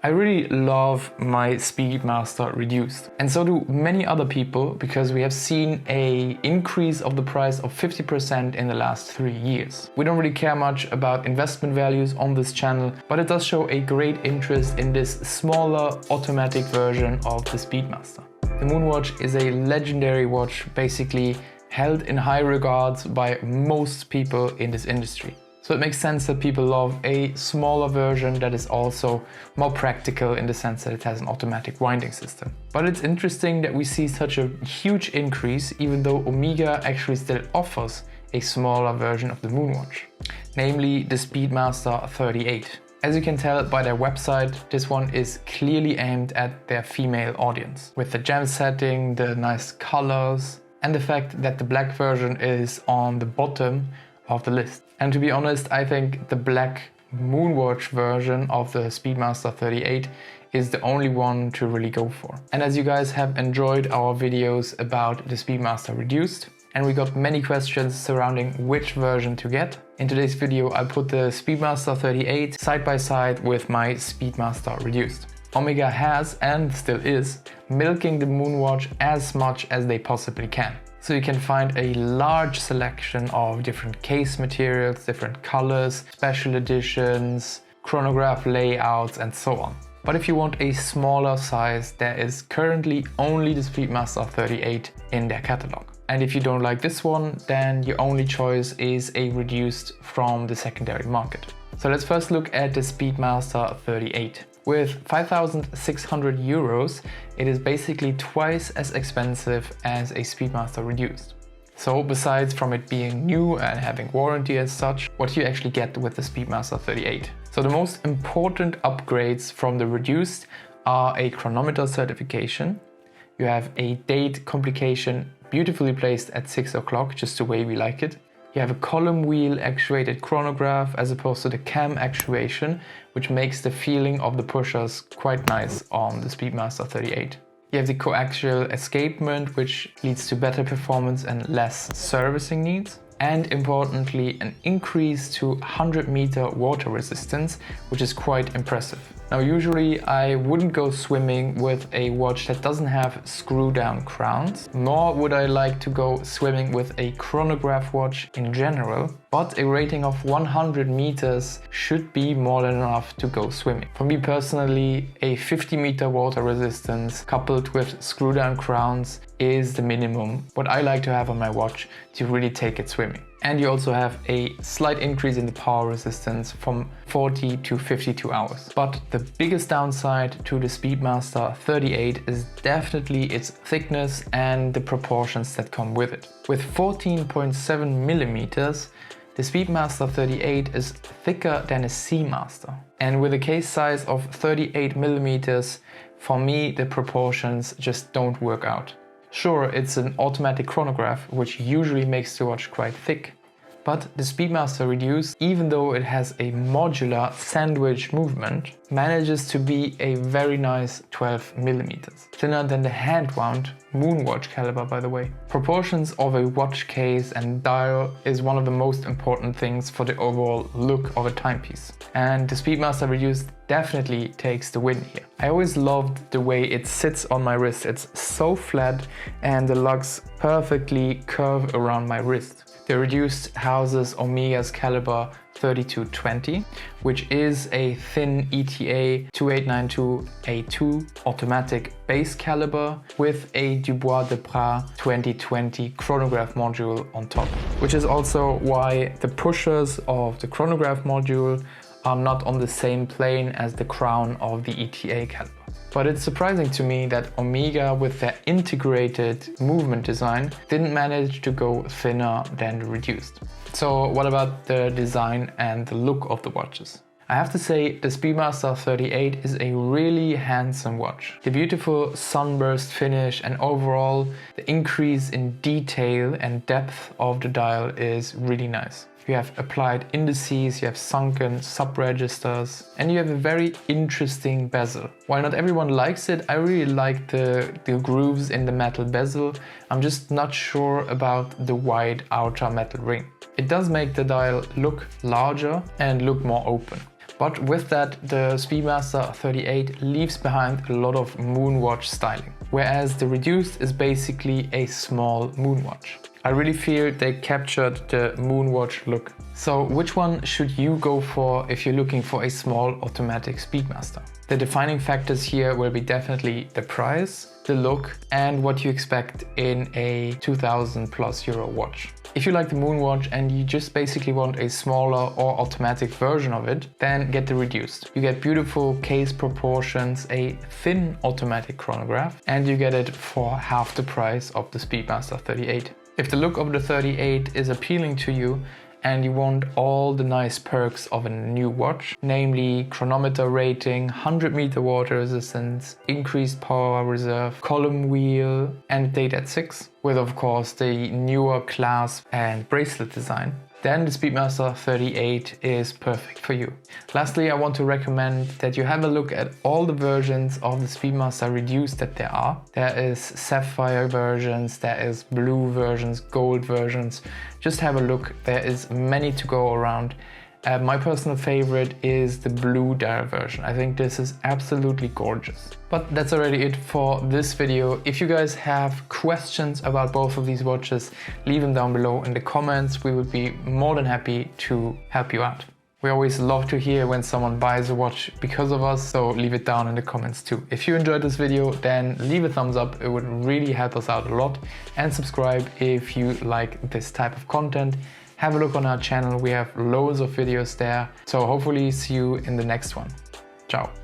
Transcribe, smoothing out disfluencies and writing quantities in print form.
I really love my Speedmaster Reduced, and so do many other people, because we have seen an increase of the price of 50% in the last 3 years. We don't really care much about investment values on this channel, but it does show a great interest in this smaller automatic version of the Speedmaster. The Moonwatch is a legendary watch, basically held in high regards by most people in this industry. So it makes sense that people love a smaller version that is also more practical in the sense that it has an automatic winding system. But it's interesting that we see such a huge increase, even though Omega actually still offers a smaller version of the Moonwatch, namely the Speedmaster 38. As you can tell by their website, this one is clearly aimed at their female audience, with the gem setting, the nice colors, and the fact that the black version is on the bottom of the list. And to be honest, I think the black Moonwatch version of the Speedmaster 38 is the only one to really go for. And as you guys have enjoyed our videos about the Speedmaster Reduced, and we got many questions surrounding which version to get, in today's video I put the Speedmaster 38 side by side with my Speedmaster Reduced. Omega has, and still is, milking the Moonwatch as much as they possibly can. So you can find a large selection of different case materials, different colors, special editions, chronograph layouts, and so on. But if you want a smaller size, there is currently only the Speedmaster 38 in their catalog. And if you don't like this one, then your only choice is a Reduced from the secondary market. So let's first look at the Speedmaster 38. With 5,600 euros, it is basically twice as expensive as a Speedmaster Reduced. So besides from it being new and having warranty and such, what do you actually get with the Speedmaster 38? So the most important upgrades from the Reduced are a chronometer certification. You have a date complication beautifully placed at 6 o'clock, just the way we like it. You have a column wheel actuated chronograph as opposed to the cam actuation, which makes the feeling of the pushers quite nice on the Speedmaster 38. You have the coaxial escapement, which leads to better performance and less servicing needs. And importantly, an increase to 100 meter water resistance, which is quite impressive. Now usually I wouldn't go swimming with a watch that doesn't have screw down crowns, nor would I like to go swimming with a chronograph watch in general, but a rating of 100 meters should be more than enough to go swimming. For me personally, a 50 meter water resistance coupled with screw down crowns is the minimum what I like to have on my watch to really take it swimming. And you also have a slight increase in the power resistance from 40 to 52 hours. But the biggest downside to the Speedmaster 38 is definitely its thickness and the proportions that come with it. With 14.7 millimeters, the Speedmaster 38 is thicker than a Seamaster. And with a case size of 38 millimeters, for me the proportions just don't work out. Sure, it's an automatic chronograph, which usually makes the watch quite thick, but the Speedmaster Reduced, even though it has a modular sandwich movement, manages to be a very nice 12 millimeters. Thinner than the hand-wound Moonwatch caliber, by the way. Proportions of a watch case and dial is one of the most important things for the overall look of a timepiece. And the Speedmaster Reduced definitely takes the win here. I always loved the way it sits on my wrist. It's so flat and the lugs perfectly curve around my wrist. The Reduced houses Omega's caliber 3220, which is a thin ETA 2892A2 automatic base caliber with a Dubois de Bras 2020 chronograph module on top, which is also why the pushers of the chronograph module are not on the same plane as the crown of the ETA caliber. But it's surprising to me that Omega, with their integrated movement design, didn't manage to go thinner than the Reduced. So what about the design and the look of the watches? I have to say the Speedmaster 38 is a really handsome watch. The beautiful sunburst finish and overall the increase in detail and depth of the dial is really nice. You have applied indices, you have sunken sub-registers, and you have a very interesting bezel. While not everyone likes it, I really like the grooves in the metal bezel. I'm just not sure about the wide outer metal ring. It does make the dial look larger and look more open. But with that, the Speedmaster 38 leaves behind a lot of moonwatch styling, whereas the Reduced is basically a small moonwatch. I really feel they captured the moonwatch look. So which one should you go for if you're looking for a small automatic Speedmaster? The defining factors here will be definitely the price, the look, and what you expect in a 2,000 plus euro watch. If you like the moonwatch and you just basically want a smaller or automatic version of it, then get the Reduced. You get beautiful case proportions, a thin automatic chronograph, and you get it for half the price of the Speedmaster 38. If the look of the 38 is appealing to you and you want all the nice perks of a new watch, namely chronometer rating, 100-meter water resistance, increased power reserve, column wheel, and date at 6, with of course the newer clasp and bracelet design, then the Speedmaster 38 is perfect for you. Lastly, I want to recommend that you have a look at all the versions of the Speedmaster Reduced that there are. There is sapphire versions, there is blue versions, gold versions. Just have a look, there is many to go around. My personal favorite is the blue dial version. I think this is absolutely gorgeous. But that's already it for this video. If you guys have questions about both of these watches, leave them down below in the comments. We would be more than happy to help you out. We always love to hear when someone buys a watch because of us, so leave it down in the comments too. If you enjoyed this video, then leave a thumbs up. It would really help us out a lot. And subscribe if you like this type of content. Have a look on our channel, we have loads of videos there. So hopefully see you in the next one. Ciao.